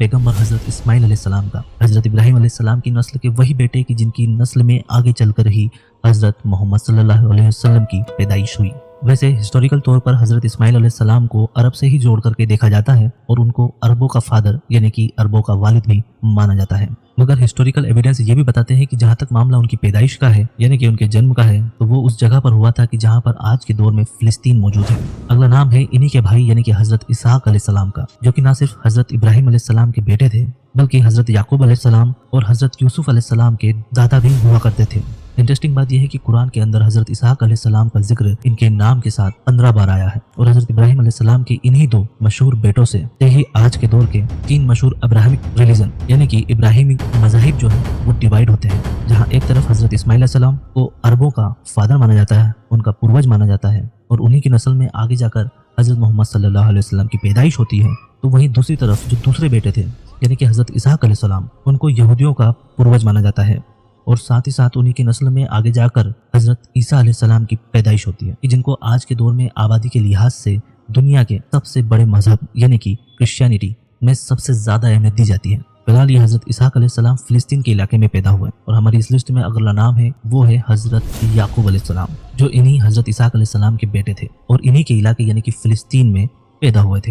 पैगंबर हजरत इस्माइल अलैहिस्सलाम का, हजरत इब्राहिम अलैहिस्सलाम की नस्ल के वही बेटे की जिनकी नस्ल में आगे चलकर ही हजरत मोहम्मद सल्लल्लाहु अलैहि वसल्लम की पैदाइश हुई। वैसे हिस्टोरिकल तौर पर हजरत इस्माइल अलैहिस्सलाम को अरब से ही जोड़ करके देखा जाता है और उनको अरबों का फादर यानी कि अरबों का वालिद भी माना जाता है। मगर हिस्टोरिकल एविडेंस ये भी बताते हैं कि जहाँ तक मामला उनकी पैदाइश का है यानी कि उनके जन्म का है, तो वो उस जगह पर हुआ था कि जहाँ पर आज के दौर में फिलिस्तीन मौजूद है। अगला नाम है इन्हीं के भाई यानी कि हजरत इसहाक अलैहिस्सलाम का, जो कि ना सिर्फ हजरत इब्राहिम अलैहिस्सलाम के बेटे थे बल्कि हजरत याकूब अलैहिस्सलाम और हजरत यूसुफ अलैहिस्सलाम के दादा भी हुआ करते थे। इंटरेस्टिंग बात यह है कि कुरान के अंदर हजरत इसहाक अलैहिस्सलाम का जिक्र इनके नाम के साथ 15 बार आया है और हजरत इब्राहिम अलैहिस्सलाम के इन्हीं दो मशहूर बेटों से ही आज के दौर के 3 मशहूर अब्राहमिक रिलीजन यानी कि इब्राहिमिक मज़ाहिब जो है वो डिवाइड होते हैं, जहाँ एक तरफ हजरत इस्माइल अलैहिस्सलाम को अरबों का फादर माना जाता है, उनका पूर्वज माना जाता है और उन्हीं की नस्ल में आगे जाकर हजरत मोहम्मद सल्लल्लाहु अलैहि वसल्लम की पैदाइश होती है। तो वहीं दूसरी तरफ जो दूसरे बेटे थे यानी कि हजरत इसहाक अलैहिस्सलाम, उनको यहूदियों का पूर्वज माना जाता है और साथ ही साथ उन्हीं की नस्ल में आगे जाकर हजरत ईसा अलैहिस्सलाम की पैदाइश होती है, जिनको आज के दौर में आबादी के लिहाज से दुनिया के सबसे बड़े मजहब यानी कि क्रिश्चियनिटी में सबसे ज्यादा अहमियत दी जाती है। फिलहाल ये हजरत इसहाक अलैहिस्सलाम फिलिस्तीन के इलाके में पैदा हुए और हमारी इस लिस्ट में अगला नाम है वो है हजरत याकूब अलैहिस्सलाम, जो इन्हीं हजरत इसहाक अलैहिस्सलाम के बेटे थे और इन्हीं के इलाके यानी कि फिलिस्तीन में पैदा हुए थे।